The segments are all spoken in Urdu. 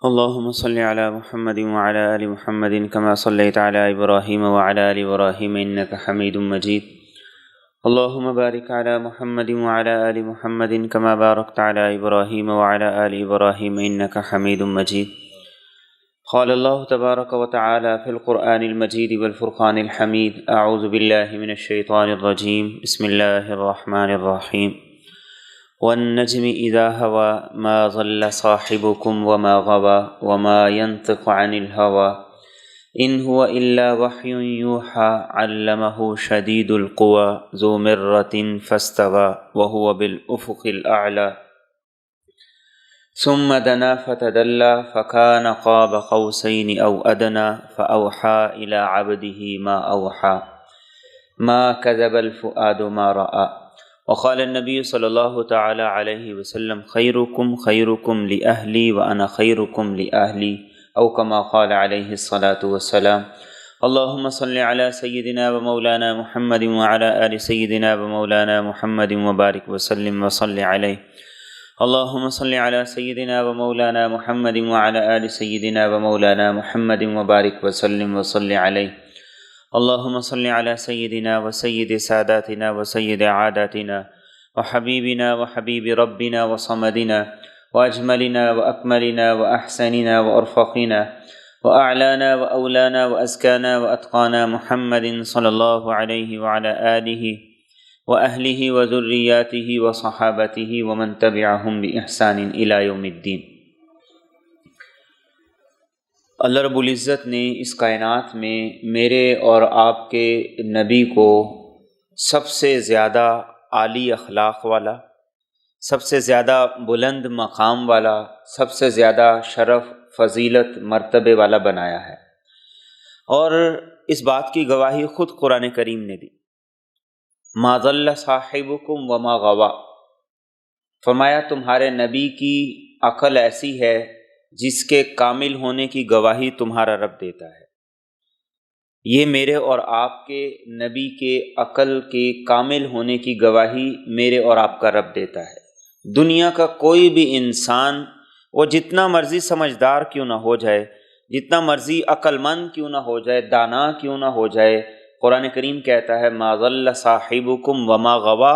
اللهم صل على محمد وعلى آل محمد كما صليت على إبراهيم وعلى آل إبراهيم إنك حميد مجيد. اللهم بارك على محمد وعلى آل محمد كما باركت على إبراهيم وعلى آل إبراهيم إنك حميد مجيد. قال الله تبارك وتعالى في القرآن المجيد والفرقان الحميد: أعوذ بالله من الشيطان الرجيم. بسم الله الرحمن الرحيم. والنجم إذا هوى ما ضل صاحبكم وما غوى وما ينطق عن الهوى إن هو إلا وحي يوحى علمه شديد القوى ذو مرة فاستوى وهو بالأفق الأعلى ثم دنا فتدلى فكان قاب قوسين أو أدنى فأوحى إلى عبده ما أوحى ما كذب الفؤاد ما رأى. وقال النبي صلی اللہ تعالی علیہ وسلم: خیرکم خیرکم لأہلی وأنا خیرکم لأہلی، او کما قال علیہ الصلاة والسلام. اللہم صل علی سیدنا و مولانا محمد وعلی آل سیدنا و مولانا محمد وبارک وسلم وصل علیہ. اللہم صل علی سیدنا و مولانا محمد وعلی آل سیدنا و مولانا محمد وبارک وسلم وصل علیہ. اللهم صل على سيدنا وسيد ساداتنا وسيد عاداتنا وحبيبنا وحبيب ربنا وصمدنا وأجملنا وأكملنا وأحسننا وأرفقنا وأعلانا وأولانا وأزكانا وأتقانا محمد صلى الله عليه وعلى آله وأهله وذرياته وصحابته ومن تبعهم بإحسان إلى يوم الدين. اللہ رب العزت نے اس کائنات میں میرے اور آپ کے نبی کو سب سے زیادہ عالی اخلاق والا، سب سے زیادہ بلند مقام والا، سب سے زیادہ شرف، فضیلت، مرتبے والا بنایا ہے، اور اس بات کی گواہی خود قرآن کریم نے دی. ما ضل صاحبکم وما غوی، فرمایا تمہارے نبی کی عقل ایسی ہے جس کے کامل ہونے کی گواہی تمہارا رب دیتا ہے. یہ میرے اور آپ کے نبی کے عقل کے کامل ہونے کی گواہی میرے اور آپ کا رب دیتا ہے. دنیا کا کوئی بھی انسان، وہ جتنا مرضی سمجھدار کیوں نہ ہو جائے، جتنا مرضی عقل مند کیوں نہ ہو جائے، دانا کیوں نہ ہو جائے، قرآن کریم کہتا ہے ما ضل صاحبکم وما غوی،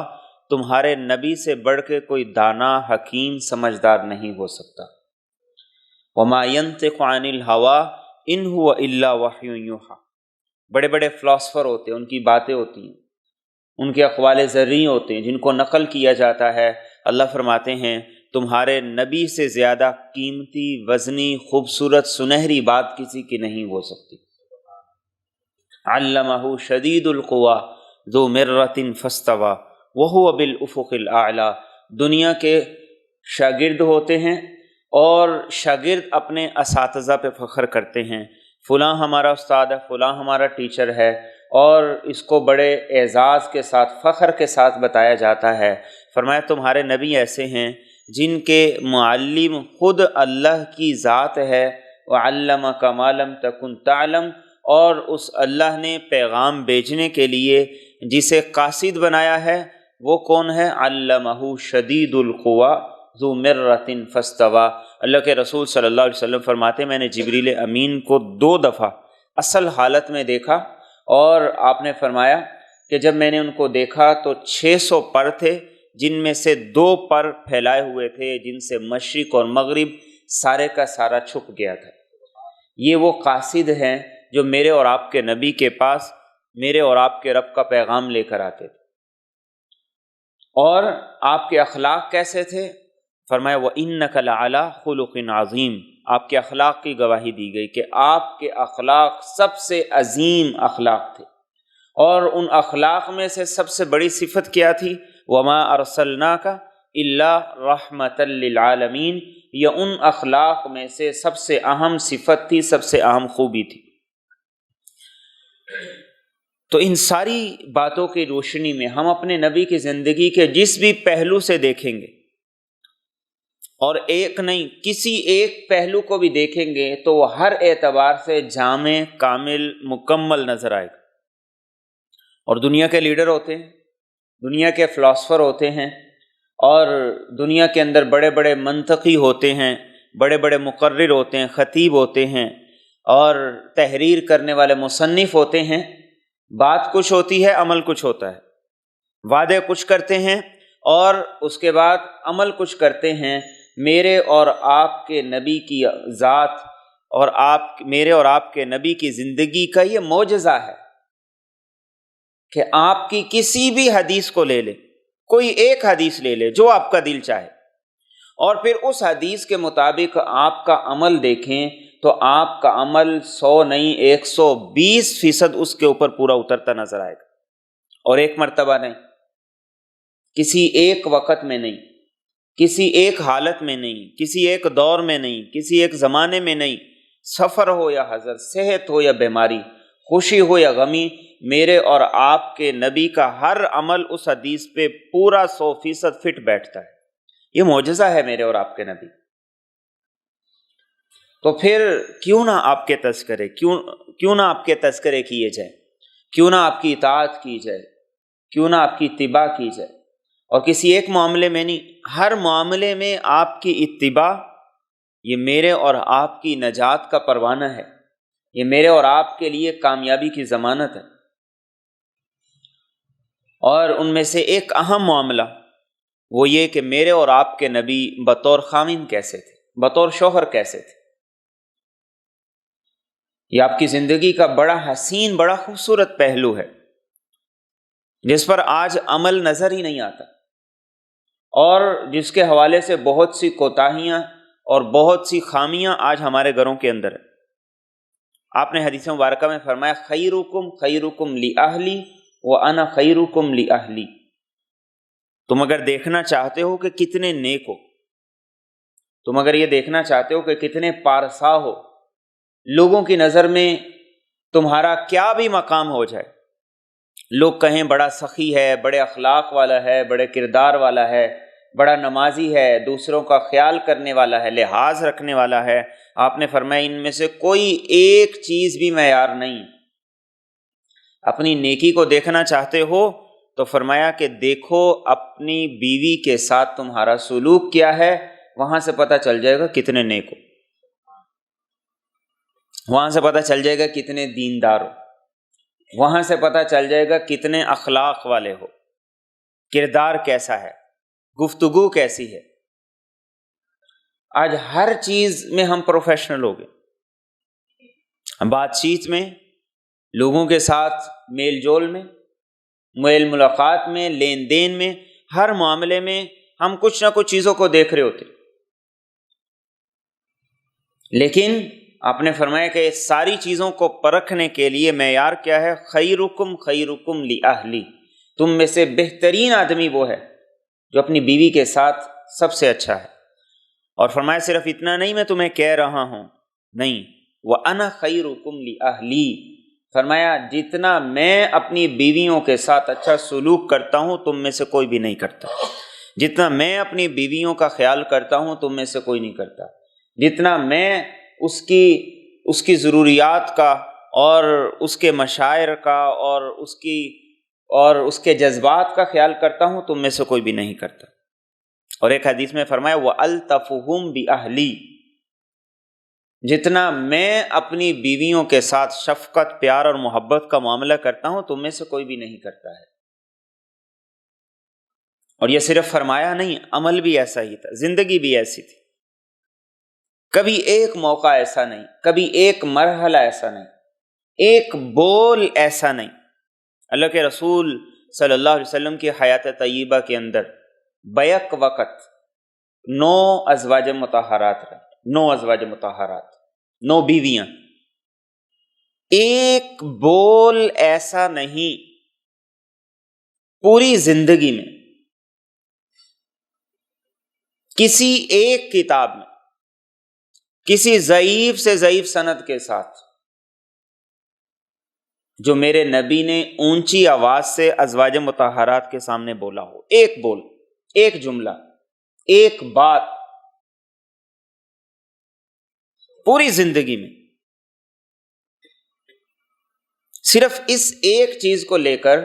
تمہارے نبی سے بڑھ کے کوئی دانا، حکیم، سمجھدار نہیں ہو سکتا. وما ينطق عن الهوى ان هو الا وحی یوحی. بڑے بڑے فلاسفر ہوتے ہیں، ان کی باتیں ہوتی ہیں، ان کے اقوال زرعی ہوتے ہیں جن کو نقل کیا جاتا ہے. اللہ فرماتے ہیں تمہارے نبی سے زیادہ قیمتی، وزنی، خوبصورت، سنہری بات کسی کی نہیں ہو سکتی. علمہ شدید القوی ذو مرۃ فاستوی وہو بالافق الاعلی. دنیا کے شاگرد ہوتے ہیں اور شاگرد اپنے اساتذہ پہ فخر کرتے ہیں، فلاں ہمارا استاد ہے، فلاں ہمارا ٹیچر ہے، اور اس کو بڑے اعزاز کے ساتھ، فخر کے ساتھ بتایا جاتا ہے. فرمایا تمہارے نبی ایسے ہیں جن کے معلم خود اللہ کی ذات ہے. وَعَلَّمَكَ مَا لَمْ تَكُنْ تَعْلَمْ، اور اس اللہ نے پیغام بھیجنے کے لیے جسے قاصد بنایا ہے وہ کون ہے؟ علمہ شدید القوی ذو مرۃ فاستوی. اللہ کے رسول صلی اللہ علیہ وسلم فرماتے میں نے جبریل امین کو 2 دفعہ اصل حالت میں دیکھا، اور آپ نے فرمایا کہ جب میں نے ان کو دیکھا تو 600 پر تھے، جن میں سے 2 پر پھیلائے ہوئے تھے جن سے مشرق اور مغرب سارے کا سارا چھپ گیا تھا. یہ وہ قاصد ہیں جو میرے اور آپ کے نبی کے پاس میرے اور آپ کے رب کا پیغام لے کر آتے تھے. اور آپ کے اخلاق کیسے تھے؟ فرمایا وَإِنَّكَ لَعَلَىٰ خُلُقٍ عَظِيمٍ. آپ کے اخلاق کی گواہی دی گئی کہ آپ کے اخلاق سب سے عظیم اخلاق تھے، اور ان اخلاق میں سے سب سے بڑی صفت کیا تھی؟ وَمَا أَرْسَلْنَاكَ إِلَّا رَحْمَةً لِّلْعَالَمِينَ. یہ ان اخلاق میں سے سب سے اہم صفت تھی، سب سے اہم خوبی تھی. تو ان ساری باتوں کی روشنی میں ہم اپنے نبی کی زندگی کے جس بھی پہلو سے دیکھیں گے، اور ایک نہیں کسی ایک پہلو کو بھی دیکھیں گے تو وہ ہر اعتبار سے جامع، کامل، مکمل نظر آئے گا. اور دنیا کے لیڈر ہوتے ہیں، دنیا کے فلاسفر ہوتے ہیں، اور دنیا کے اندر بڑے بڑے منطقی ہوتے ہیں، بڑے بڑے مقرر ہوتے ہیں، خطیب ہوتے ہیں اور تحریر کرنے والے مصنف ہوتے ہیں، بات کچھ ہوتی ہے، عمل کچھ ہوتا ہے، وعدے کچھ کرتے ہیں اور اس کے بعد عمل کچھ کرتے ہیں۔ میرے اور آپ کے نبی کی ذات اور میرے اور آپ کے نبی کی زندگی کا یہ معجزہ ہے کہ آپ کی کسی بھی حدیث کو لے لے، کوئی ایک حدیث لے لے جو آپ کا دل چاہے، اور پھر اس حدیث کے مطابق آپ کا عمل دیکھیں تو آپ کا عمل 100 نہیں 120% اس کے اوپر پورا اترتا نظر آئے گا، اور ایک مرتبہ نہیں، کسی ایک وقت میں نہیں، کسی ایک حالت میں نہیں، کسی ایک دور میں نہیں، کسی ایک زمانے میں نہیں، سفر ہو یا حضر، صحت ہو یا بیماری، خوشی ہو یا غمی، میرے اور آپ کے نبی کا ہر عمل اس حدیث پہ پورا 100% فٹ بیٹھتا ہے۔ یہ معجزہ ہے میرے اور آپ کے نبی۔ تو پھر کیوں نہ آپ کے تذکرے کیوں نہ آپ کے تذکرے کیے جائیں، کیوں نہ آپ کی اطاعت کی جائے، کیوں نہ آپ کی اتباع کی جائے، اور کسی ایک معاملے میں نہیں، ہر معاملے میں آپ کی اتباع یہ میرے اور آپ کی نجات کا پروانہ ہے، یہ میرے اور آپ کے لیے کامیابی کی ضمانت ہے۔ اور ان میں سے ایک اہم معاملہ وہ یہ کہ میرے اور آپ کے نبی بطور خاوند کیسے تھے، بطور شوہر کیسے تھے۔ یہ آپ کی زندگی کا بڑا حسین، بڑا خوبصورت پہلو ہے جس پر آج عمل نظر ہی نہیں آتا، اور جس کے حوالے سے بہت سی کوتاہیاں اور بہت سی خامیاں آج ہمارے گھروں کے اندر ہیں۔ آپ نے حدیث مبارکہ میں فرمایا خیرکم خیرکم لأہلی وأنا خیرکم لأہلی۔ تم اگر دیکھنا چاہتے ہو کہ کتنے نیک ہو، تم اگر یہ دیکھنا چاہتے ہو کہ کتنے پارسا ہو، لوگوں کی نظر میں تمہارا کیا بھی مقام ہو جائے، لوگ کہیں بڑا سخی ہے، بڑے اخلاق والا ہے، بڑے کردار والا ہے، بڑا نمازی ہے، دوسروں کا خیال کرنے والا ہے، لحاظ رکھنے والا ہے، آپ نے فرمایا ان میں سے کوئی ایک چیز بھی معیار نہیں۔ اپنی نیکی کو دیکھنا چاہتے ہو تو فرمایا کہ دیکھو اپنی بیوی کے ساتھ تمہارا سلوک کیا ہے، وہاں سے پتہ چل جائے گا کتنے نیک ہو، وہاں سے پتہ چل جائے گا کتنے دیندار ہو، وہاں سے پتہ چل جائے گا کتنے اخلاق والے ہو، کردار کیسا ہے، گفتگو کیسی ہے۔ آج ہر چیز میں ہم پروفیشنل ہو گئے، بات چیت میں، لوگوں کے ساتھ میل جول میں، میل ملاقات میں، لین دین میں، ہر معاملے میں ہم کچھ نہ کچھ چیزوں کو دیکھ رہے ہوتے، لیکن آپ نے فرمایا کہ اس ساری چیزوں کو پرکھنے کے لیے معیار کیا ہے؟ خیرکم خیرکم لأہلی، تم میں سے بہترین آدمی وہ ہے جو اپنی بیوی کے ساتھ سب سے اچھا ہے۔ اور فرمایا صرف اتنا نہیں میں تمہیں کہہ رہا ہوں، نہیں، وَأَنَا خَيْرُكُمْ لِأَهْلِي، فرمایا جتنا میں اپنی بیویوں کے ساتھ اچھا سلوک کرتا ہوں تم میں سے کوئی بھی نہیں کرتا، جتنا میں اپنی بیویوں کا خیال کرتا ہوں تم میں سے کوئی نہیں کرتا، جتنا میں اس کی ضروریات کا اور اس کے مشاعر کا اور اس کے جذبات کا خیال کرتا ہوں تم میں سے کوئی بھی نہیں کرتا۔ اور ایک حدیث میں فرمایا وَأَلْطَفُهُمْ بِأَهْلِي، جتنا میں اپنی بیویوں کے ساتھ شفقت، پیار اور محبت کا معاملہ کرتا ہوں تم میں سے کوئی بھی نہیں کرتا ہے۔ اور یہ صرف فرمایا نہیں، عمل بھی ایسا ہی تھا، زندگی بھی ایسی تھی، کبھی ایک موقع ایسا نہیں، کبھی ایک مرحلہ ایسا نہیں، ایک بول ایسا نہیں۔ اللہ کے رسول صلی اللہ علیہ وسلم کی حیات طیبہ کے اندر بیک وقت 9 ازواج مطہرات رہے، 9 ازواج مطہرات، 9 بیویاں، ایک بول ایسا نہیں پوری زندگی میں، کسی ایک کتاب میں، کسی ضعیف سے ضعیف سند کے ساتھ جو میرے نبی نے اونچی آواز سے ازواج مطہرات کے سامنے بولا ہو، ایک بول، ایک جملہ، ایک بات پوری زندگی میں، صرف اس ایک چیز کو لے کر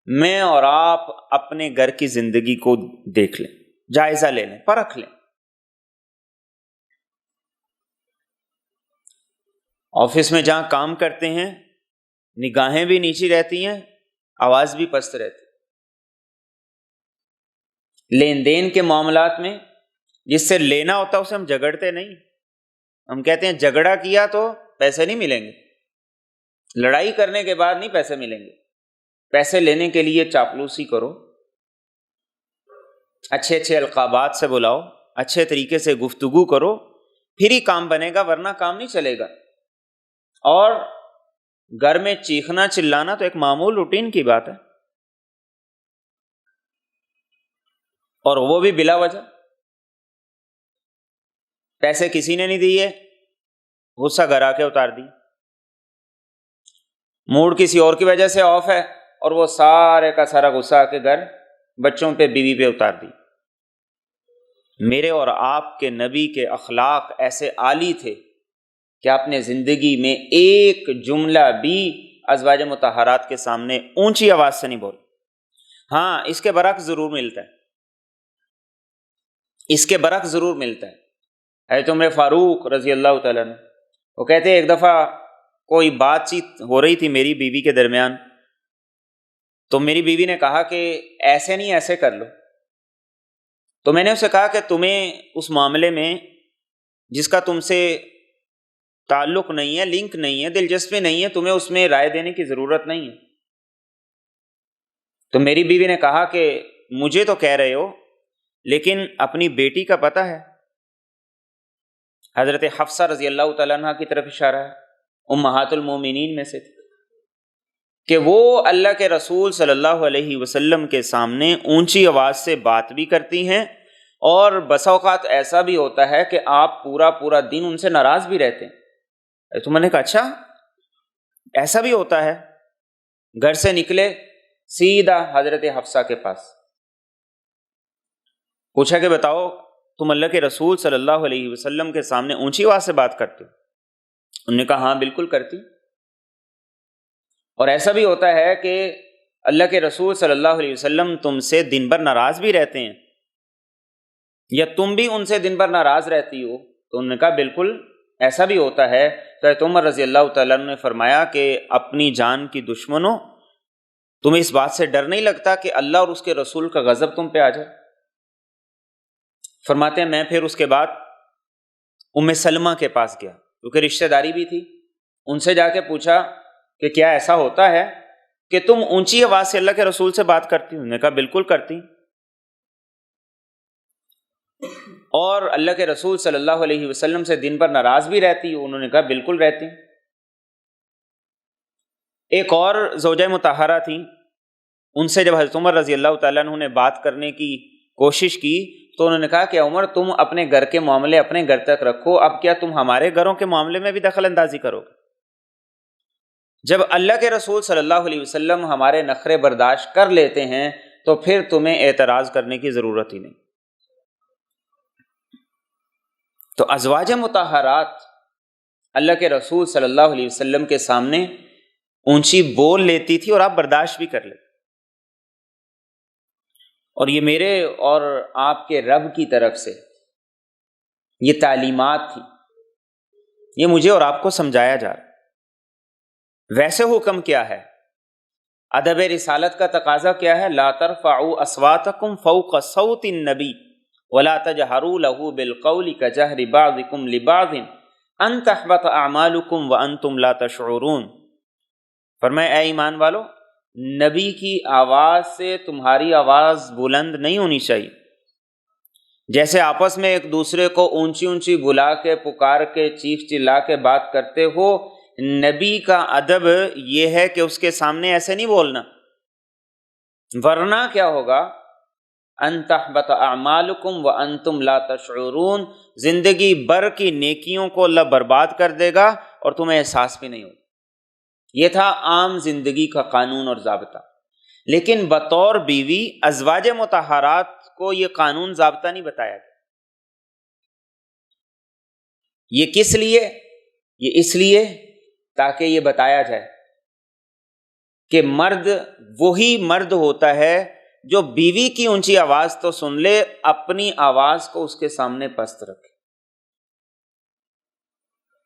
میں اور آپ اپنے گھر کی زندگی کو دیکھ لیں، جائزہ لے لیں، پرکھ لیں۔ آفس میں جہاں کام کرتے ہیں نگاہیں بھی نیچی رہتی ہیں، آواز بھی پست رہتی۔ لین دین کے معاملات میں جس سے لینا ہوتا ہے اسے ہم جھگڑتے نہیں، ہم کہتے ہیں جھگڑا کیا تو پیسے نہیں ملیں گے، لڑائی کرنے کے بعد نہیں پیسے ملیں گے، پیسے لینے کے لیے چاپلوسی کرو، اچھے اچھے القابات سے بلاؤ، اچھے طریقے سے گفتگو کرو، پھر ہی کام بنے گا، ورنہ کام نہیں چلے گا۔ اور گھر میں چیخنا چلانا تو ایک معمول روٹین کی بات ہے، اور وہ بھی بلا وجہ۔ پیسے کسی نے نہیں دیے، غصہ گھر آ کے اتار دی، موڈ کسی اور کی وجہ سے آف ہے اور وہ سارے کا سارا غصہ آ کے گھر بچوں پہ بیوی پہ اتار دی۔ میرے اور آپ کے نبی کے اخلاق ایسے عالی تھے کہ آپ نے زندگی میں ایک جملہ بھی ازواج مطہرات کے سامنے اونچی آواز سے نہیں بولے۔ ہاں، اس کے برعکس ضرور ملتا ہے، اس کے برعکس ضرور ملتا ہے۔ حضرت عمر فاروق رضی اللہ تعالیٰ عنہ وہ کہتے ہیں ایک دفعہ کوئی بات چیت ہو رہی تھی میری بیوی کے درمیان، تو میری بیوی نے کہا کہ ایسے نہیں ایسے کر لو، تو میں نے اسے کہا کہ تمہیں اس معاملے میں جس کا تم سے تعلق نہیں ہے، لنک نہیں ہے، دلچسپی نہیں ہے، تمہیں اس میں رائے دینے کی ضرورت نہیں ہے۔ تو میری بیوی نے کہا کہ مجھے تو کہہ رہے ہو لیکن اپنی بیٹی کا پتہ ہے۔ حضرت حفصہ رضی اللہ تعالیٰ عنہ کی طرف اشارہ ہے، امہات المومنین میں سے تھی، کہ وہ اللہ کے رسول صلی اللہ علیہ وسلم کے سامنے اونچی آواز سے بات بھی کرتی ہیں، اور بسا اوقات ایسا بھی ہوتا ہے کہ آپ پورا پورا دن ان سے ناراض بھی رہتے ہیں۔ تو میں نے کہا اچھا ایسا بھی ہوتا ہے؟ گھر سے نکلے سیدھا حضرت حفصہ کے پاس، پوچھا کہ بتاؤ تم اللہ کے رسول صلی اللہ علیہ وسلم کے سامنے اونچی آواز سے بات کرتے ہو؟ انہوں نے کہا ہاں بالکل کرتی۔ اور ایسا بھی ہوتا ہے کہ اللہ کے رسول صلی اللہ علیہ وسلم تم سے دن بھر ناراض بھی رہتے ہیں، یا تم بھی ان سے دن بھر ناراض رہتی ہو؟ تو انہوں نے کہا بالکل ایسا بھی ہوتا ہے۔ تو حضرت عمر رضی اللہ تعالیٰ عنہ نے فرمایا کہ اپنی جان کی دشمنوں، تمہیں اس بات سے ڈر نہیں لگتا کہ اللہ اور اس کے رسول کا غضب تم پہ آ جائے؟ فرماتے ہیں میں پھر اس کے بعد ام سلمہ کے پاس گیا، کیونکہ رشتہ داری بھی تھی، ان سے جا کے پوچھا کہ کیا ایسا ہوتا ہے کہ تم اونچی آواز سے اللہ کے رسول سے بات کرتی ہو؟ انہوں نے کہا بالکل کرتی، اور اللہ کے رسول صلی اللہ علیہ وسلم سے دن بھر ناراض بھی رہتی ہو؟ انہوں نے کہا بالکل رہتی۔ ایک اور زوجہ مطہرہ تھی، ان سے جب حضرت عمر رضی اللہ تعالیٰ عنہ نے بات کرنے کی کوشش کی تو انہوں نے کہا کہ عمر تم اپنے گھر کے معاملے اپنے گھر تک رکھو، اب کیا تم ہمارے گھروں کے معاملے میں بھی دخل اندازی کرو گے؟ جب اللہ کے رسول صلی اللہ علیہ وسلم ہمارے نخرے برداشت کر لیتے ہیں تو پھر تمہیں اعتراض کرنے کی ضرورت ہی نہیں۔ تو ازواج مطہرات اللہ کے رسول صلی اللہ علیہ وسلم کے سامنے اونچی بول لیتی تھی اور آپ برداشت بھی کر لیتے۔ اور یہ میرے اور آپ کے رب کی طرف سے یہ تعلیمات تھی، یہ مجھے اور آپ کو سمجھایا جا رہا۔ ویسے حکم کیا ہے؟ ادب رسالت کا تقاضا کیا ہے؟ لا ترفعوا اصواتکم فوق صوت النبی ولا تجہروا له بالقول کجہر بعضکم لبعض ان تحبط اعمالکم وانتم لا تشعرون۔ فرمایا اے ایمان والو، نبی کی آواز سے تمہاری آواز بلند نہیں ہونی چاہیے، جیسے آپس میں ایک دوسرے کو اونچی اونچی بلا کے پکار کے چیخ چلا کے بات کرتے ہو، نبی کا ادب یہ ہے کہ اس کے سامنے ایسے نہیں بولنا، ورنہ کیا ہوگا؟ ان تحبط اعمالکم وانتم لا تشعرون، زندگی بھر کی نیکیوں کو اللہ برباد کر دے گا اور تمہیں احساس بھی نہیں ہوگا۔ یہ تھا عام زندگی کا قانون اور ضابطہ، لیکن بطور بیوی ازواج مطہرات کو یہ قانون ضابطہ نہیں بتایا گیا۔ یہ کس لیے؟ یہ اس لیے تاکہ یہ بتایا جائے کہ مرد وہی مرد ہوتا ہے جو بیوی کی اونچی آواز تو سن لے، اپنی آواز کو اس کے سامنے پست رکھے۔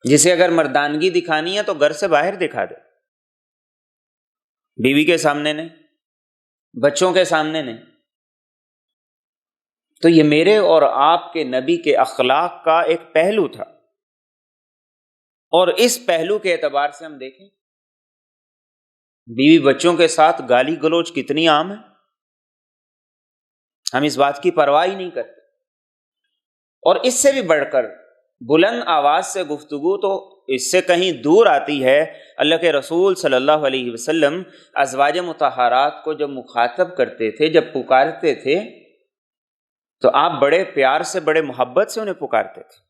جسے اگر مردانگی دکھانی ہے تو گھر سے باہر دکھا دے، بیوی کے سامنے نہیں، بچوں کے سامنے نہیں۔ تو یہ میرے اور آپ کے نبی کے اخلاق کا ایک پہلو تھا، اور اس پہلو کے اعتبار سے ہم دیکھیں بیوی بچوں کے ساتھ گالی گلوچ کتنی عام ہے، ہم اس بات کی پرواہ ہی نہیں کرتے۔ اور اس سے بھی بڑھ کر بلند آواز سے گفتگو تو اس سے کہیں دور آتی ہے۔ اللہ کے رسول صلی اللہ علیہ وسلم ازواج مطہرات کو جب مخاطب کرتے تھے، جب پکارتے تھے، تو آپ بڑے پیار سے، بڑے محبت سے انہیں پکارتے تھے۔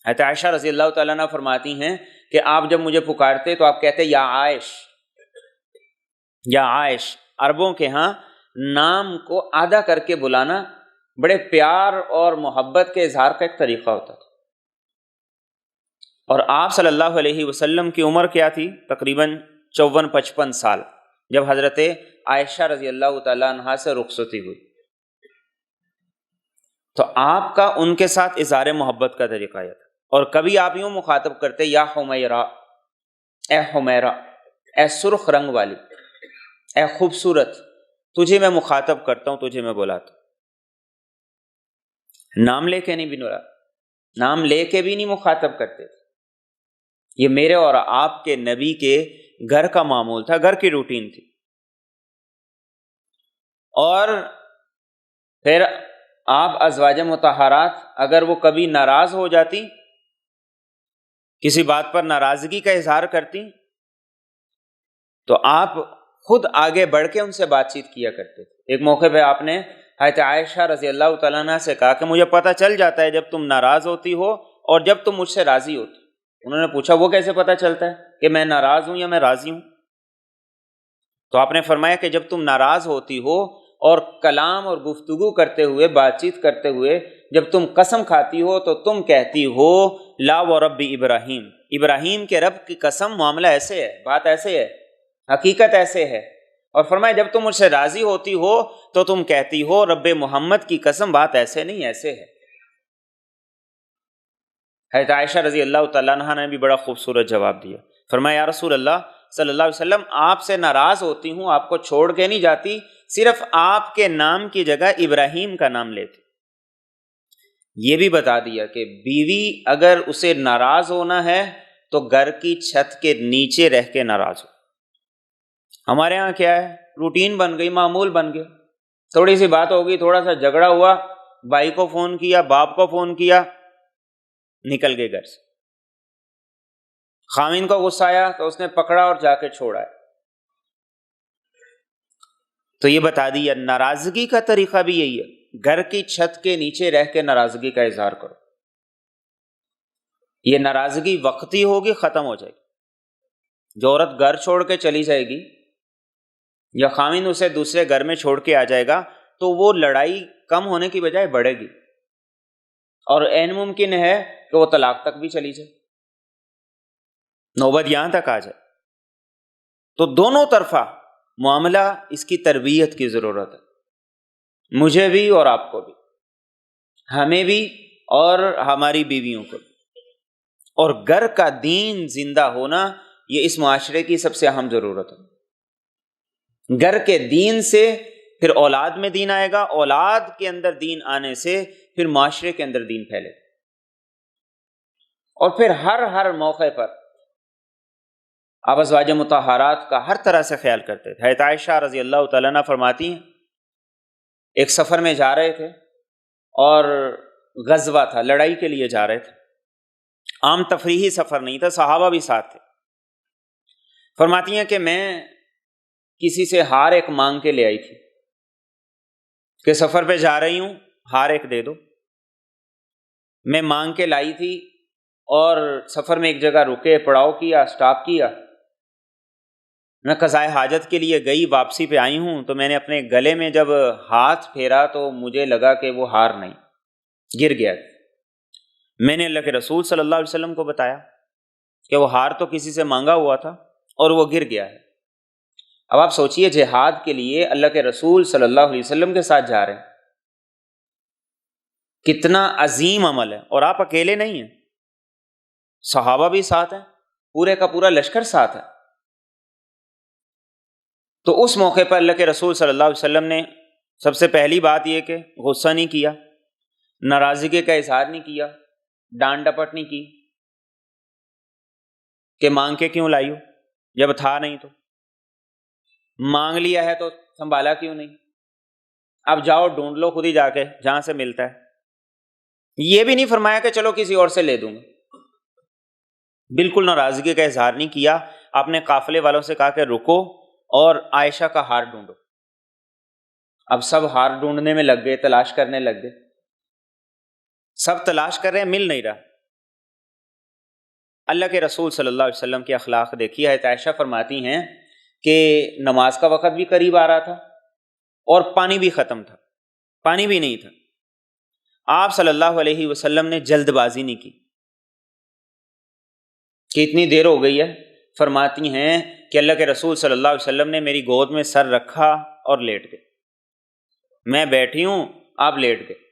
حضرت عائشہ رضی اللہ تعالیٰ عنہ فرماتی ہیں کہ آپ جب مجھے پکارتے تو آپ کہتے یا عائش، یا عائش۔ عربوں کے ہاں نام کو آدھا کر کے بلانا بڑے پیار اور محبت کے اظہار کا ایک طریقہ ہوتا تھا۔ اور آپ صلی اللہ علیہ وسلم کی عمر کیا تھی؟ تقریباً 54-55 سال، جب حضرت عائشہ رضی اللہ تعالیٰ عنہا سے رخصتی ہوئی۔ تو آپ کا ان کے ساتھ اظہار محبت کا طریقہ یہ تھا۔ اور کبھی آپ یوں مخاطب کرتے یا حمیرہ، اے حمیرہ، اے سرخ رنگ والی، اے خوبصورت، تجھے میں مخاطب کرتا ہوں، تجھے میں بلاتا ہوں۔ نام لے کے نہیں بھی بلا، نام لے کے بھی نہیں مخاطب کرتے تھے۔ یہ میرے اور آپ کے نبی کے گھر کا معمول تھا، گھر کی روٹین تھی۔ اور پھر آپ ازواج مطہرات اگر وہ کبھی ناراض ہو جاتی، کسی بات پر ناراضگی کا اظہار کرتی، تو آپ خود آگے بڑھ کے ان سے بات چیت کیا کرتے تھے۔ ایک موقع پہ آپ نے حضرت عائشہ رضی اللہ تعالیٰ عنہ سے کہا کہ مجھے پتہ چل جاتا ہے جب تم ناراض ہوتی ہو اور جب تم مجھ سے راضی ہوتی۔ انہوں نے پوچھا وہ کیسے پتہ چلتا ہے کہ میں ناراض ہوں یا میں راضی ہوں؟ تو آپ نے فرمایا کہ جب تم ناراض ہوتی ہو اور کلام اور گفتگو کرتے ہوئے، بات چیت کرتے ہوئے جب تم قسم کھاتی ہو تو تم کہتی ہو لا ورب ابراہیم، ابراہیم کے رب کی قسم، معاملہ ایسے ہے، بات ایسے ہے، حقیقت ایسے ہے۔ اور فرمایا جب تم مجھ سے راضی ہوتی ہو تو تم کہتی ہو رب محمد کی قسم، بات ایسے نہیں ایسے ہے۔ حضرت عائشہ رضی اللہ تعالیٰ عنہ نے بھی بڑا خوبصورت جواب دیا، فرمایا یا رسول اللہ صلی اللہ علیہ وسلم، آپ سے ناراض ہوتی ہوں، آپ کو چھوڑ کے نہیں جاتی، صرف آپ کے نام کی جگہ ابراہیم کا نام لیتی۔ یہ بھی بتا دیا کہ بیوی اگر اسے ناراض ہونا ہے تو گھر کی چھت کے نیچے رہ کے ناراض ہو۔ ہمارے ہاں کیا ہے، روٹین بن گئی، معمول بن گیا، تھوڑی سی بات ہوگی، تھوڑا سا جھگڑا ہوا، بھائی کو فون کیا، باپ کو فون کیا، نکل گئے گھر سے۔ خاوند کو غصہ آیا تو اس نے پکڑا اور جا کے چھوڑا ہے۔ تو یہ بتا دیا ناراضگی کا طریقہ بھی یہی ہے، گھر کی چھت کے نیچے رہ کے ناراضگی کا اظہار کرو۔ یہ ناراضگی وقتی ہوگی، ختم ہو جائے گی۔ جو عورت گھر چھوڑ کے چلی جائے گی یا خاوند اسے دوسرے گھر میں چھوڑ کے آ جائے گا تو وہ لڑائی کم ہونے کی بجائے بڑھے گی، اور عین ممکن ہے کہ وہ طلاق تک بھی چلی جائے، نوبت یہاں تک آ جائے۔ تو دونوں طرفہ معاملہ اس کی تربیت کی ضرورت ہے، مجھے بھی اور آپ کو بھی، ہمیں بھی اور ہماری بیویوں کو بھی۔ اور گھر کا دین زندہ ہونا یہ اس معاشرے کی سب سے اہم ضرورت ہے۔ گھر کے دین سے پھر اولاد میں دین آئے گا، اولاد کے اندر دین آنے سے پھر معاشرے کے اندر دین پھیلے گا، اور پھر ہر موقع پر آپ ازواج مطہرات کا ہر طرح سے خیال کرتے تھے۔ حضرت عائشہ رضی اللہ تعالیٰ عنہ فرماتی ہیں ایک سفر میں جا رہے تھے اور غزوہ تھا، لڑائی کے لیے جا رہے تھے، عام تفریحی سفر نہیں تھا، صحابہ بھی ساتھ تھے۔ فرماتی ہیں کہ میں کسی سے ہار ایک مانگ کے لے آئی تھی کہ سفر پہ جا رہی ہوں، ہار ایک دے دو۔ میں مانگ کے لائی تھی اور سفر میں ایک جگہ رکے، پڑاؤ کیا، سٹاپ کیا، میں قضائے حاجت کے لیے گئی، واپسی پہ آئی ہوں تو میں نے اپنے گلے میں جب ہاتھ پھیرا تو مجھے لگا کہ وہ ہار نہیں، گر گیا۔ میں نے اللہ کے رسول صلی اللہ علیہ وسلم کو بتایا کہ وہ ہار تو کسی سے مانگا ہوا تھا اور وہ گر گیا ہے۔ اب آپ سوچئے جہاد کے لیے اللہ کے رسول صلی اللہ علیہ وسلم کے ساتھ جا رہے ہیں، کتنا عظیم عمل ہے، اور آپ اکیلے نہیں ہیں، صحابہ بھی ساتھ ہیں، پورے کا پورا لشکر ساتھ ہے۔ تو اس موقع پر اللہ کے رسول صلی اللہ علیہ وسلم نے سب سے پہلی بات یہ کہ غصہ نہیں کیا، ناراضگی کا اظہار نہیں کیا، ڈانٹ ڈپٹ نہیں کی کہ مانگ کے کیوں لائی ہو جب تھا نہیں، تو مانگ لیا ہے تو سنبھالا کیوں نہیں، اب جاؤ ڈھونڈ لو خود ہی جا کے جہاں سے ملتا ہے۔ یہ بھی نہیں فرمایا کہ چلو کسی اور سے لے دوں گا، بالکل ناراضگی کا اظہار نہیں کیا۔ اپنے قافلے والوں سے کہا کہ رکو اور عائشہ کا ہار ڈھونڈو۔ اب سب ہار ڈھونڈنے میں لگ گئے، تلاش کرنے لگ گئے، سب تلاش کر رہے ہیں، مل نہیں رہا۔ اللہ کے رسول صلی اللہ علیہ وسلم کے اخلاق دیکھیے، حضرت عائشہ فرماتی ہیں کہ نماز کا وقت بھی قریب آ رہا تھا اور پانی بھی ختم تھا، پانی بھی نہیں تھا۔ آپ صلی اللہ علیہ وسلم نے جلد بازی نہیں کی کہ اتنی دیر ہو گئی ہے۔ فرماتی ہیں کہ اللہ کے رسول صلی اللہ علیہ وسلم نے میری گود میں سر رکھا اور لیٹ گئے، میں بیٹھی ہوں آپ لیٹ گئے۔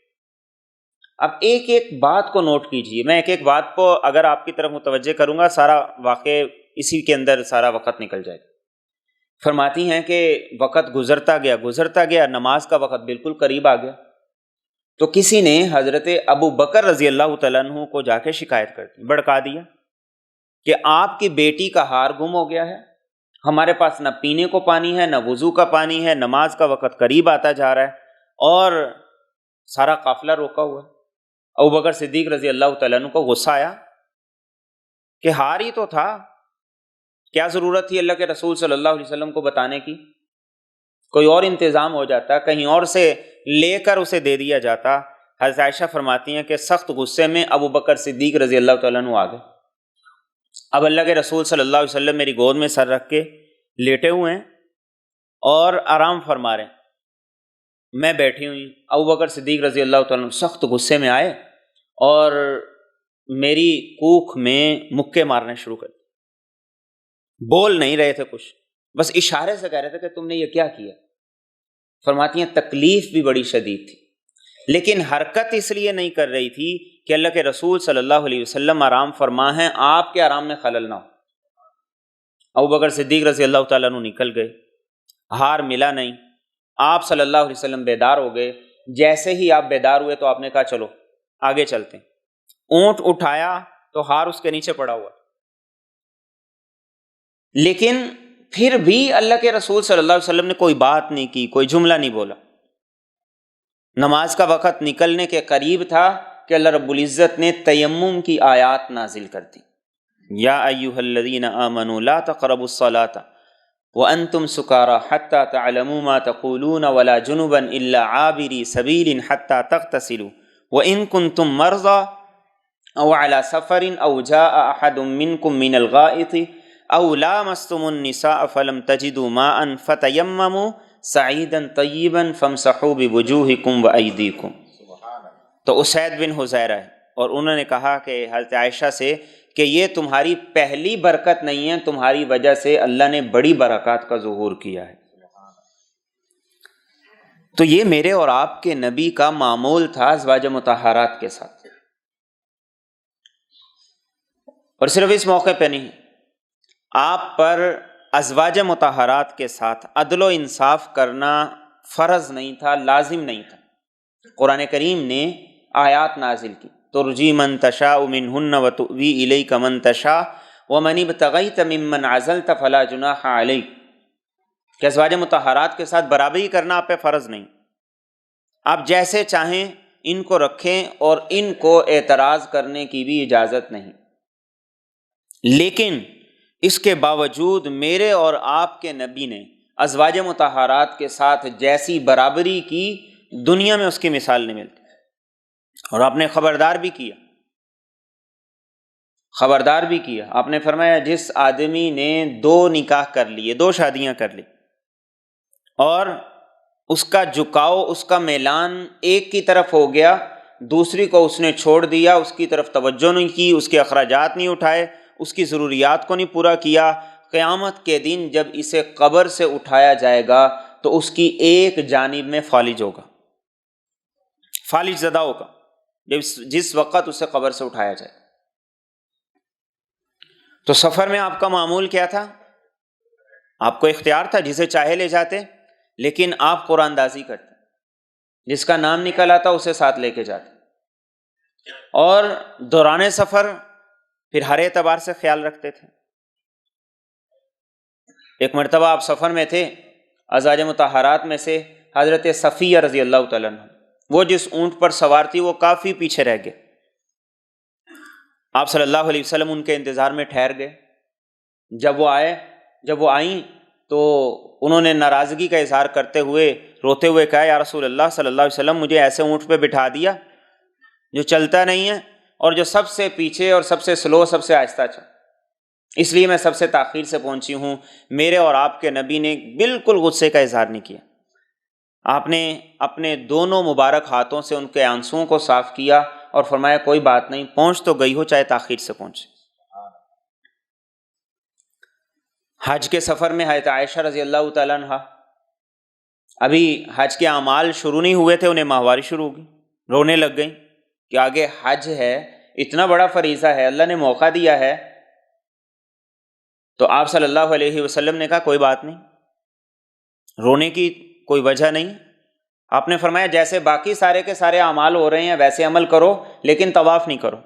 اب ایک ایک بات کو نوٹ کیجئے، میں ایک ایک بات کو اگر آپ کی طرف متوجہ کروں گا، سارا واقع اسی کے اندر سارا وقت نکل جائے گا۔ فرماتی ہیں کہ وقت گزرتا گیا، نماز کا وقت بالکل قریب آ گیا، تو کسی نے حضرت ابو بکر رضی اللہ تعالیٰ عنہ کو جا کے شکایت کر دی، بھڑکا دیا کہ آپ کی بیٹی کا ہار گم ہو گیا ہے، ہمارے پاس نہ پینے کو پانی ہے، نہ وضو کا پانی ہے، نماز کا وقت قریب آتا جا رہا ہے اور سارا قافلہ روکا ہوا ہے۔ ابو بکر صدیق رضی اللہ تعالیٰ عنہ کو غصہ آیا کہ ہار ہی تو تھا، کیا ضرورت تھی اللہ کے رسول صلی اللہ علیہ وسلم کو بتانے کی، کوئی اور انتظام ہو جاتا، کہیں اور سے لے کر اسے دے دیا جاتا۔ حضرت عائشہ فرماتی ہیں کہ سخت غصے میں ابو بکر صدیق رضی اللہ تعالیٰ عنہ آ گئے۔ اب اللہ کے رسول صلی اللہ علیہ وسلم میری گود میں سر رکھ کے لیٹے ہوئے ہیں اور آرام فرما رہے ہیں، میں بیٹھی ہوئی۔ ابو بکر صدیق رضی اللہ تعالیٰ عنہ سخت غصے میں آئے اور میری کوکھ میں مکے مارنے شروع کر دیے، بول نہیں رہے تھے کچھ، بس اشارے سے کہہ رہے تھے کہ تم نے یہ کیا کیا۔ فرماتی ہیں تکلیف بھی بڑی شدید تھی، لیکن حرکت اس لیے نہیں کر رہی تھی کہ اللہ کے رسول صلی اللہ علیہ وسلم آرام فرما ہیں، آپ کے آرام میں خلل نہ ہو۔ ابو بکر صدیق رضی اللہ تعالیٰ عنہ نکل گئے، ہار ملا نہیں، آپ صلی اللہ علیہ وسلم بیدار ہو گئے۔ جیسے ہی آپ بیدار ہوئے تو آپ نے کہا چلو آگے چلتے ہیں۔ اونٹ اٹھایا تو ہار اس کے نیچے پڑا ہوا، لیکن پھر بھی اللہ کے رسول صلی اللہ علیہ وسلم نے کوئی بات نہیں کی، کوئی جملہ نہیں بولا۔ نماز کا وقت نکلنے کے قریب تھا کہ اللہ رب العزت نے تیمم کی آیات نازل کر دی، یا ایھا الذین آمنوا لا تقربوا الصلاۃ وانتم سکارى حتى تعلموا ما تقولون ولا جنبا الا عابري سبيل حتى تغتسلوا وان كنتم مرضى او على سفر او جاء احد منكم من الغائط او لامستم النساء فلم تجدوا ماء فتيمموا صعيدا طيبا فامسحوا بوجوهكم وايديكم۔ تو اسید بن حذیرہ ہے اور انہوں نے کہا کہ حضرت عائشہ سے کہ یہ تمہاری پہلی برکت نہیں ہے، تمہاری وجہ سے اللہ نے بڑی برکات کا ظہور کیا ہے۔ تو یہ میرے اور آپ کے نبی کا معمول تھا ازواج مطہرات کے ساتھ، اور صرف اس موقع پہ نہیں، آپ پر ازواج مطہرات کے ساتھ عدل و انصاف کرنا فرض نہیں تھا، لازم نہیں تھا۔ قرآن کریم نے آیات نازل کی، ترجی من تشاء منہن وتؤوی الیک من تشاء ومن ابتغیت ممن عزلت فلا جناح علیک، کہ ازواج مطہرات کے ساتھ برابری کرنا آپ پہ فرض نہیں، آپ جیسے چاہیں ان کو رکھیں اور ان کو اعتراض کرنے کی بھی اجازت نہیں، لیکن اس کے باوجود میرے اور آپ کے نبی نے ازواج مطہرات کے ساتھ جیسی برابری کی دنیا میں اس کی مثال نہیں ملتی، اور آپ نے خبردار بھی کیا۔ آپ نے فرمایا جس آدمی نے 2 نکاح کر لیے، 2 شادیاں کر لی، اور اس کا جھکاؤ، اس کا میلان ایک کی طرف ہو گیا، دوسری کو اس نے چھوڑ دیا، اس کی طرف توجہ نہیں کی، اس کے اخراجات نہیں اٹھائے، اس کی ضروریات کو نہیں پورا کیا، قیامت کے دن جب اسے قبر سے اٹھایا جائے گا تو اس کی ایک جانب میں فالج ہوگا، فالج زدہ ہوگا جس وقت اسے قبر سے اٹھایا جائے۔ تو سفر میں آپ کا معمول کیا تھا؟ آپ کو اختیار تھا، جسے چاہے لے جاتے، لیکن آپ قرآن اندازی کرتے، جس کا نام نکل آتا اسے ساتھ لے کے جاتے، اور دوران سفر پھر ہر اعتبار سے خیال رکھتے تھے۔ ایک مرتبہ آپ سفر میں تھے، ازواج مطہرات میں سے حضرت صفیہ رضی اللہ تعالیٰ عنہ، وہ جس اونٹ پر سوار تھی وہ کافی پیچھے رہ گئے۔ آپ صلی اللہ علیہ وسلم ان کے انتظار میں ٹھہر گئے۔ جب وہ آئیں تو انہوں نے ناراضگی کا اظہار کرتے ہوئے روتے ہوئے کہا، یا رسول اللہ صلی اللہ علیہ وسلم، مجھے ایسے اونٹ پہ بٹھا دیا جو چلتا نہیں ہے اور جو سب سے پیچھے اور سب سے سلو، سب سے آہستہ چل، اس لیے میں سب سے تاخیر سے پہنچی ہوں۔ میرے اور آپ کے نبی نے بالکل غصے کا اظہار نہیں کیا، آپ نے اپنے دونوں مبارک ہاتھوں سے ان کے آنسوؤں کو صاف کیا اور فرمایا کوئی بات نہیں، پہنچ تو گئی ہو چاہے تاخیر سے پہنچے۔ حج کے سفر میں حضرت عائشہ رضی اللہ تعالیٰ عنہ ابھی حج کے اعمال شروع نہیں ہوئے تھے، انہیں ماہواری شروع ہو گئی، رونے لگ گئیں کہ آگے حج ہے، اتنا بڑا فریضہ ہے، اللہ نے موقع دیا ہے۔ تو آپ صلی اللہ علیہ وسلم نے کہا کوئی بات نہیں، رونے کی کوئی وجہ نہیں۔ آپ نے فرمایا جیسے باقی سارے کے سارے اعمال ہو رہے ہیں ویسے عمل کرو، لیکن طواف نہیں کرو۔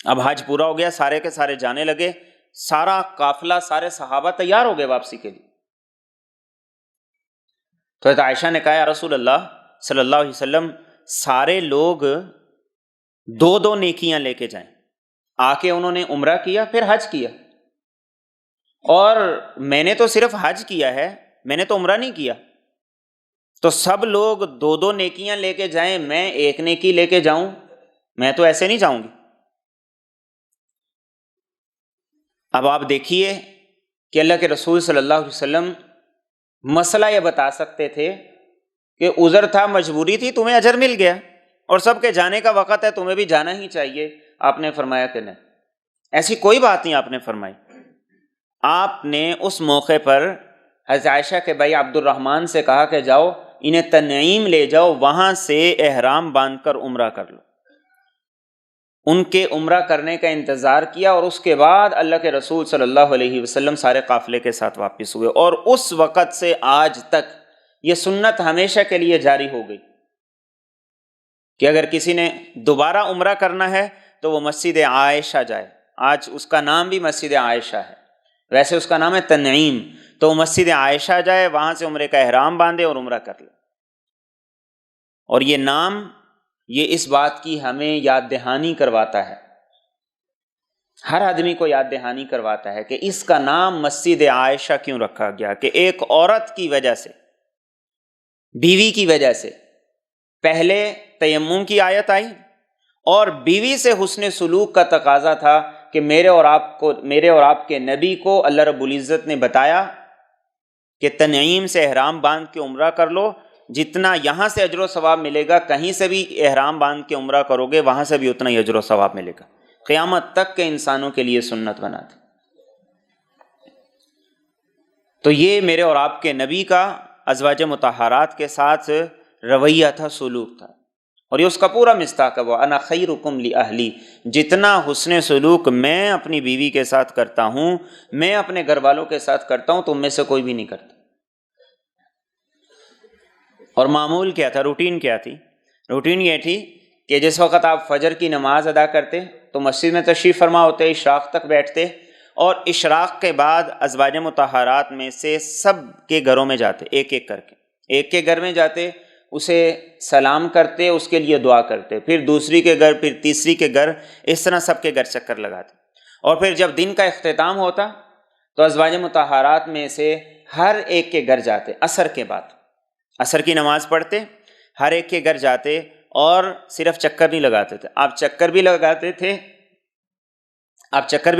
اب حج پورا ہو گیا، سارے کے سارے جانے لگے، سارا قافلہ، سارے صحابہ تیار ہو گئے واپسی کے لیے۔ تو حضرت عائشہ نے کہا یا رسول اللہ صلی اللہ علیہ وسلم، سارے لوگ دو دو نیکیاں لے کے جائیں۔ آ کے انہوں نے عمرہ کیا پھر حج کیا، اور میں نے تو صرف حج کیا ہے، میں نے تو عمرہ نہیں کیا، تو سب لوگ دو دو نیکیاں لے کے جائیں، میں ایک نیکی لے کے جاؤں؟ میں تو ایسے نہیں جاؤں گی۔ اب آپ دیکھیے کہ اللہ کے رسول صلی اللہ علیہ وسلم مسئلہ یہ بتا سکتے تھے کہ عذر تھا، مجبوری تھی، تمہیں اجر مل گیا، اور سب کے جانے کا وقت ہے، تمہیں بھی جانا ہی چاہیے۔ آپ نے فرمایا کہ نہیں، ایسی کوئی بات نہیں آپ نے فرمائی۔ آپ نے اس موقع پر حضرت عائشہ کے بھائی عبد الرحمن سے کہا کہ جاؤ انہیں تنعیم لے جاؤ، وہاں سے احرام باندھ کر عمرہ کر لو۔ ان کے عمرہ کرنے کا انتظار کیا، اور اس کے بعد اللہ کے رسول صلی اللہ علیہ وسلم سارے قافلے کے ساتھ واپس ہوئے، اور اس وقت سے آج تک یہ سنت ہمیشہ کے لیے جاری ہو گئی کہ اگر کسی نے دوبارہ عمرہ کرنا ہے تو وہ مسجد عائشہ جائے۔ آج اس کا نام بھی مسجد عائشہ ہے، ویسے اس کا نام ہے تنعیم، تو وہ مسجد عائشہ جائے، وہاں سے عمرے کا احرام باندھے اور عمرہ کر لے۔ اور یہ نام، یہ اس بات کی ہمیں یاد دہانی کرواتا ہے، ہر آدمی کو یاد دہانی کرواتا ہے کہ اس کا نام مسجد عائشہ کیوں رکھا گیا، کہ ایک عورت کی وجہ سے، بیوی کی وجہ سے پہلے تیمم کی آیت آئی، اور بیوی سے حسن سلوک کا تقاضا تھا کہ میرے اور آپ کے نبی کو اللہ رب العزت نے بتایا کہ تنعیم سے احرام باندھ کے عمرہ کر لو، جتنا یہاں سے اجر و ثواب ملے گا، کہیں سے بھی احرام باندھ کے عمرہ کرو گے وہاں سے بھی اتنا ہی اجر و ثواب ملے گا۔ قیامت تک کے انسانوں کے لیے سنت بنا تھی۔ تو یہ میرے اور آپ کے نبی کا ازواج مطہرات کے ساتھ رویہ تھا، سلوک تھا، اور یہ اس کا پورا مصداق ہے، وہ انا خیرکم لاہلی، جتنا حسن سلوک میں اپنی بیوی کے ساتھ کرتا ہوں، میں اپنے گھر والوں کے ساتھ کرتا ہوں، تم میں سے کوئی بھی نہیں کرتا۔ اور معمول کیا تھا، روٹین کیا تھی؟ روٹین یہ تھی کہ جس وقت آپ فجر کی نماز ادا کرتے تو مسجد میں تشریف فرما ہوتے، اشراق تک بیٹھتے، اور اشراق کے بعد ازواج مطہرات میں سے سب کے گھروں میں جاتے، ایک ایک کر کے، ایک کے گھر میں جاتے، اسے سلام کرتے، اس کے لیے دعا کرتے، پھر دوسری کے گھر، پھر تیسری کے گھر، اس طرح سب کے گھر چکر لگاتے۔ اور پھر جب دن کا اختتام ہوتا تو ازواج مطہرات میں سے ہر ایک کے گھر جاتے، عصر کے بعد عصر کی نماز پڑھتے، ہر ایک کے گھر جاتے، اور صرف چکر نہیں لگاتے تھے، آپ چکر بھی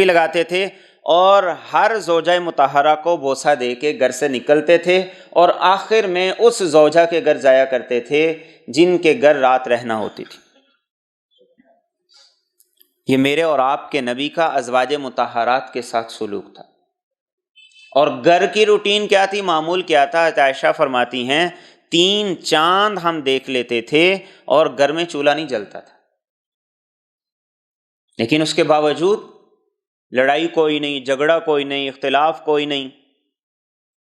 لگاتے تھے، اور ہر زوجہ مطہرہ کو بوسہ دے کے گھر سے نکلتے تھے، اور آخر میں اس زوجہ کے گھر جایا کرتے تھے جن کے گھر رات رہنا ہوتی تھی۔ یہ میرے اور آپ کے نبی کا ازواج مطہرات کے ساتھ سلوک تھا۔ اور گھر کی روٹین کیا تھی، معمول کیا تھا؟ عائشہ فرماتی ہیں 3 چاند ہم دیکھ لیتے تھے اور گھر میں چولہا نہیں جلتا تھا، لیکن اس کے باوجود لڑائی کوئی نہیں، جھگڑا کوئی نہیں، اختلاف کوئی نہیں،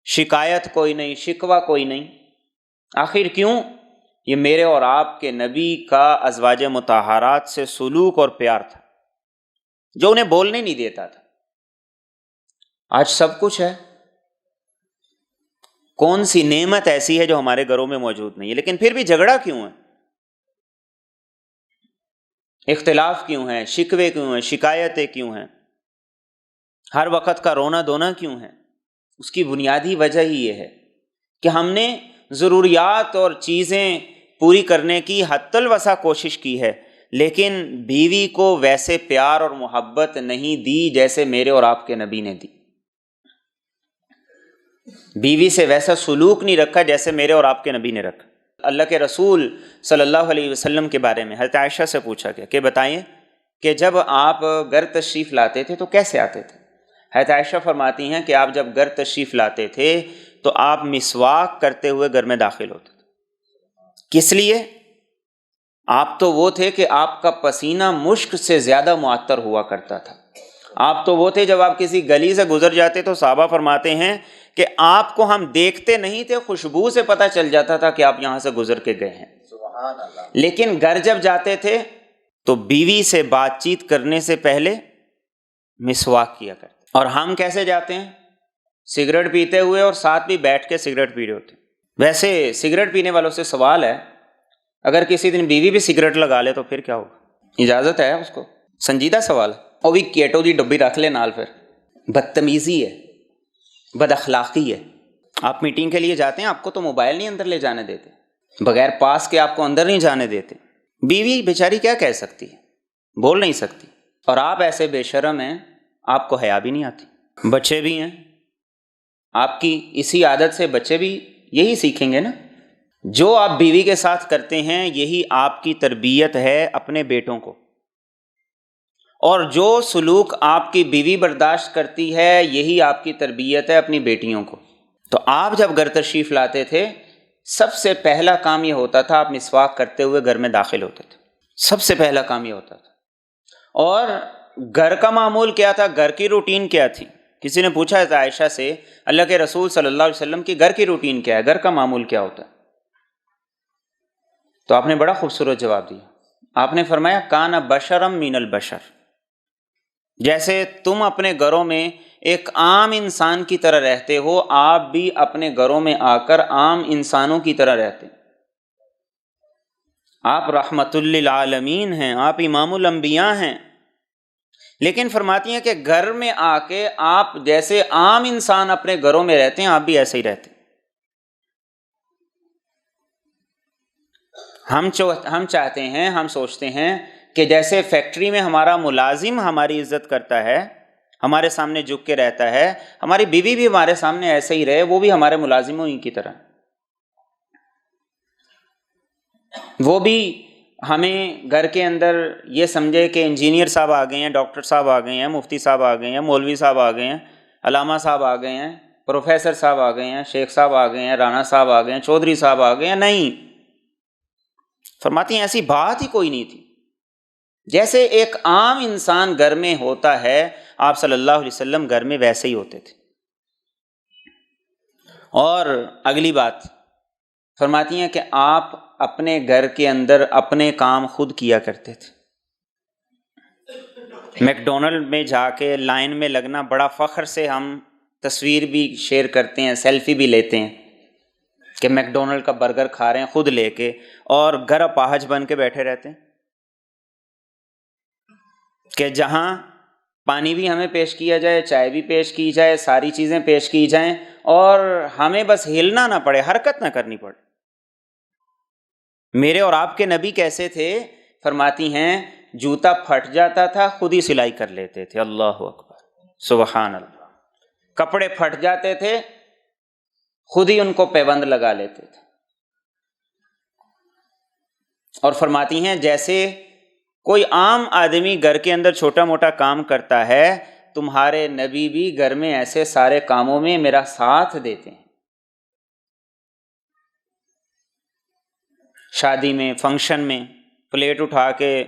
شکایت کوئی نہیں، شکوہ کوئی نہیں۔ آخر کیوں؟ یہ میرے اور آپ کے نبی کا ازواج مطہرات سے سلوک اور پیار تھا جو انہیں بولنے نہیں دیتا تھا۔ آج سب کچھ ہے، کون سی نعمت ایسی ہے جو ہمارے گھروں میں موجود نہیں ہے؟ لیکن پھر بھی جھگڑا کیوں ہے؟ اختلاف کیوں ہے؟ شکوے کیوں ہیں؟ شکایتیں کیوں ہیں؟ ہر وقت کا رونا دھونا کیوں ہے؟ اس کی بنیادی وجہ ہی یہ ہے کہ ہم نے ضروریات اور چیزیں پوری کرنے کی حتی الوسع کوشش کی ہے، لیکن بیوی کو ویسے پیار اور محبت نہیں دی جیسے میرے اور آپ کے نبی نے دی، بیوی سے ویسا سلوک نہیں رکھا جیسے میرے اور آپ کے نبی نے رکھا۔ اللہ کے رسول صلی اللہ علیہ وسلم کے بارے میں حضرت عائشہ سے پوچھا گیا کہ بتائیں کہ جب آپ گھر تشریف لاتے تھے تو کیسے آتے تھے؟ حضرت عائشہ فرماتی ہیں کہ آپ جب گھر تشریف لاتے تھے تو آپ مسواک کرتے ہوئے گھر میں داخل ہوتے تھے۔ کس لیے؟ آپ تو وہ تھے کہ آپ کا پسینہ مشک سے زیادہ معطر ہوا کرتا تھا۔ آپ تو وہ تھے جب آپ کسی گلی سے گزر جاتے تو صحابہ فرماتے ہیں کہ آپ کو ہم دیکھتے نہیں تھے، خوشبو سے پتہ چل جاتا تھا کہ آپ یہاں سے گزر کے گئے ہیں۔ سبحان اللہ۔ لیکن گھر جب جاتے تھے تو بیوی سے بات چیت کرنے سے پہلے مسواک کیا کرتے۔ اور ہم کیسے جاتے ہیں؟ سگریٹ پیتے ہوئے، اور ساتھ بھی بیٹھ کے سگریٹ پی رہے ہوتے۔ ویسے سگریٹ پینے والوں سے سوال ہے، اگر کسی دن بیوی بھی سگریٹ لگا لے تو پھر کیا ہوگا؟ اجازت ہے اس کو؟ سنجیدہ سوال ہے۔ اور بھی کیٹو دی ڈبی رکھ لے نال، پھر بدتمیزی ہے، بد اخلاقی ہے۔ آپ میٹنگ کے لیے جاتے ہیں، آپ کو تو موبائل نہیں اندر لے جانے دیتے، بغیر پاس کے آپ کو اندر نہیں جانے دیتے۔ بیوی بیچاری کیا کہہ سکتی ہے؟ بول نہیں سکتی۔ اور آپ ایسے بے شرم ہیں، آپ کو حیا بھی نہیں آتی۔ بچے بھی ہیں، آپ کی اسی عادت سے بچے بھی یہی سیکھیں گے نا۔ جو آپ بیوی کے ساتھ کرتے ہیں یہی آپ کی تربیت ہے اپنے بیٹوں کو، اور جو سلوک آپ کی بیوی برداشت کرتی ہے یہی آپ کی تربیت ہے اپنی بیٹیوں کو۔ تو آپ جب گھر تشریف لاتے تھے سب سے پہلا کام یہ ہوتا تھا، آپ مسواک کرتے ہوئے گھر میں داخل ہوتے تھے، سب سے پہلا کام یہ ہوتا تھا۔ اور گھر کا معمول کیا تھا؟ گھر کی روٹین کیا تھی؟ کسی نے پوچھا ہے عائشہ سے، اللہ کے رسول صلی اللہ علیہ وسلم کی گھر کی روٹین کیا ہے، گھر کا معمول کیا ہوتا ہے؟ تو آپ نے بڑا خوبصورت جواب دیا۔ آپ نے فرمایا کان بشرم من البشر، جیسے تم اپنے گھروں میں ایک عام انسان کی طرح رہتے ہو، آپ بھی اپنے گھروں میں آ کر عام انسانوں کی طرح رہتے ہیں۔ آپ رحمت للعالمین ہیں، آپ امام الانبیاء ہیں، لیکن فرماتی ہیں کہ گھر میں آ کے آپ جیسے عام انسان اپنے گھروں میں رہتے ہیں آپ بھی ایسے ہی رہتے ہیں۔ ہم چاہتے ہیں، ہم سوچتے ہیں کہ جیسے فیکٹری میں ہمارا ملازم ہماری عزت کرتا ہے، ہمارے سامنے جھک کے رہتا ہے، ہماری بیوی بھی ہمارے سامنے ایسے ہی رہے، وہ بھی ہمارے ملازموں ہی کی طرح، وہ بھی ہمیں گھر کے اندر یہ سمجھے کہ انجینئر صاحب آ گئے ہیں، ڈاکٹر صاحب آ گئے ہیں، مفتی صاحب آ گئے ہیں، مولوی صاحب آ گئے ہیں، علامہ صاحب آ گئے ہیں، پروفیسر صاحب آ گئے ہیں، شیخ صاحب آ گئے ہیں، رانا صاحب آ گئے ہیں، چودھری صاحب آ گئے ہیں۔ نہیں، فرماتی ہیں ایسی بات ہی کوئی نہیں تھی۔ جیسے ایک عام انسان گھر میں ہوتا ہے، آپ صلی اللہ علیہ وسلم گھر میں ویسے ہی ہوتے تھے۔ اور اگلی بات فرماتی ہیں کہ آپ اپنے گھر کے اندر اپنے کام خود کیا کرتے تھے۔ میک ڈونلڈ میں جا کے لائن میں لگنا بڑا فخر سے ہم تصویر بھی شیئر کرتے ہیں، سیلفی بھی لیتے ہیں کہ میک ڈونلڈ کا برگر کھا رہے ہیں خود لے کے، اور گھر اپاہج بن کے بیٹھے رہتے ہیں کہ جہاں پانی بھی ہمیں پیش کیا جائے، چائے بھی پیش کی جائے، ساری چیزیں پیش کی جائیں، اور ہمیں بس ہلنا نہ پڑے، حرکت نہ کرنی پڑے۔ میرے اور آپ کے نبی کیسے تھے؟ فرماتی ہیں جوتا پھٹ جاتا تھا خود ہی سلائی کر لیتے تھے۔ اللہ اکبر، سبحان اللہ۔ کپڑے پھٹ جاتے تھے خود ہی ان کو پیبند لگا لیتے تھے۔ اور فرماتی ہیں جیسے کوئی عام آدمی گھر کے اندر چھوٹا موٹا کام کرتا ہے، تمہارے نبی بھی گھر میں ایسے سارے کاموں میں میرا ساتھ دیتے ہیں۔ شادی میں، فنکشن میں پلیٹ اٹھا کے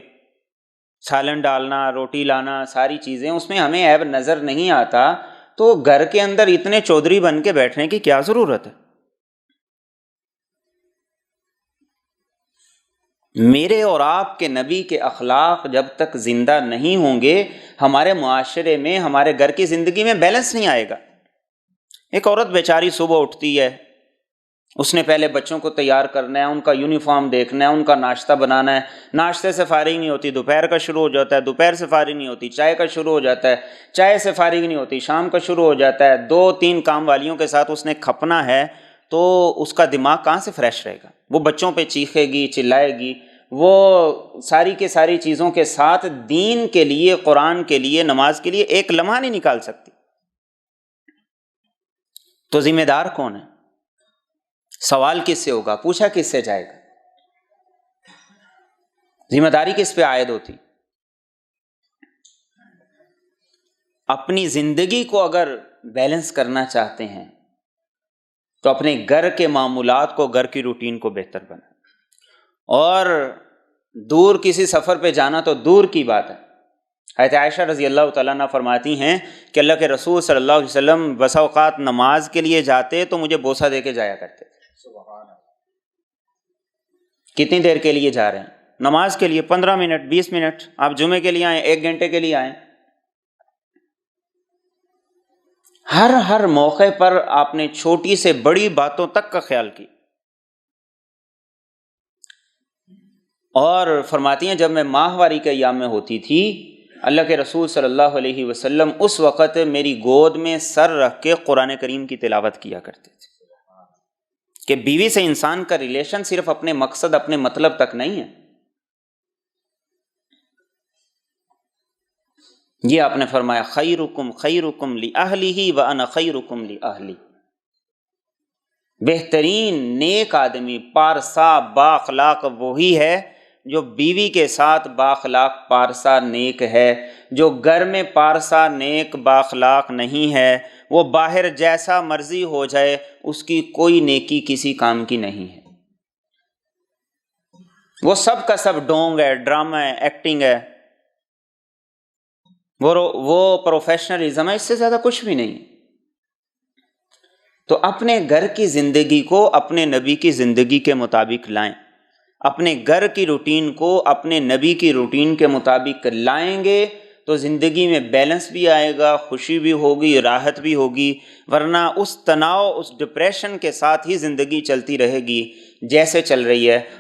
سالن ڈالنا، روٹی لانا، ساری چیزیں، اس میں ہمیں عیب نظر نہیں آتا، تو گھر کے اندر اتنے چودھری بن کے بیٹھنے کی کیا ضرورت ہے؟ میرے اور آپ کے نبی کے اخلاق جب تک زندہ نہیں ہوں گے، ہمارے معاشرے میں، ہمارے گھر کی زندگی میں بیلنس نہیں آئے گا۔ ایک عورت بیچاری صبح اٹھتی ہے، اس نے پہلے بچوں کو تیار کرنا ہے، ان کا یونیفارم دیکھنا ہے، ان کا ناشتہ بنانا ہے، ناشتے سے فارغ نہیں ہوتی، دوپہر کا شروع ہو جاتا ہے، دوپہر سے فارغ نہیں ہوتی، چائے کا شروع ہو جاتا ہے، چائے سے فارغ نہیں ہوتی، شام کا شروع ہو جاتا ہے، 2-3 کام والیوں کے ساتھ اس نے کھپنا ہے، تو اس کا دماغ کہاں سے فریش رہے گا؟ وہ بچوں پہ چیخے گی، چلائے گی، وہ ساری کے ساری چیزوں کے ساتھ دین کے لیے، قرآن کے لیے، نماز کے لیے ایک لمحہ نہیں نکال سکتی۔ تو ذمہ دار کون ہے؟ سوال کس سے ہوگا؟ پوچھا کس سے جائے گا؟ ذمہ داری کس پہ عائد ہوتی؟ اپنی زندگی کو اگر بیلنس کرنا چاہتے ہیں تو اپنے گھر کے معمولات کو، گھر کی روٹین کو بہتر بنائیں، اور دور کسی سفر پہ جانا تو دور کی بات ہے۔ حضرت عائشہ رضی اللہ تعالیٰ عنہ فرماتی ہیں کہ اللہ کے رسول صلی اللہ علیہ وسلم بسا اوقات نماز کے لیے جاتے تو مجھے بوسہ دے کے جایا کرتے تھے۔ کتنی دیر کے لیے جا رہے ہیں؟ نماز کے لیے 15 منٹ، 20 منٹ۔ آپ جمعے کے لیے آئیں، 1 گھنٹے کے لیے آئیں۔ ہر موقع پر آپ نے چھوٹی سے بڑی باتوں تک کا خیال کی۔ اور فرماتی ہیں جب میں ماہواری کے ایام میں ہوتی تھی، اللہ کے رسول صلی اللہ علیہ وسلم اس وقت میری گود میں سر رکھ کے قرآن کریم کی تلاوت کیا کرتے تھے، کہ بیوی سے انسان کا ریلیشن صرف اپنے مقصد، اپنے مطلب تک نہیں ہے۔ یہ آپ نے فرمایا خیرکم خیرکم لأہلہ وانا خیرکم لأہلی۔ بہترین نیک آدمی، پارسا، با اخلاق وہی ہے جو بیوی کے ساتھ با اخلاق، پارسا، نیک ہے۔ جو گھر میں پارسا، نیک، با اخلاق نہیں ہے، وہ باہر جیسا مرضی ہو جائے، اس کی کوئی نیکی کسی کام کی نہیں ہے۔ وہ سب کا سب ڈونگ ہے، ڈرامہ ہے، ایکٹنگ ہے، وہ پروفیشنلزم ہے، اس سے زیادہ کچھ بھی نہیں۔ تو اپنے گھر کی زندگی کو اپنے نبی کی زندگی کے مطابق لائیں، اپنے گھر کی روٹین کو اپنے نبی کی روٹین کے مطابق لائیں گے تو زندگی میں بیلنس بھی آئے گا، خوشی بھی ہوگی، راحت بھی ہوگی، ورنہ اس تناؤ، اس ڈپریشن کے ساتھ ہی زندگی چلتی رہے گی جیسے چل رہی ہے۔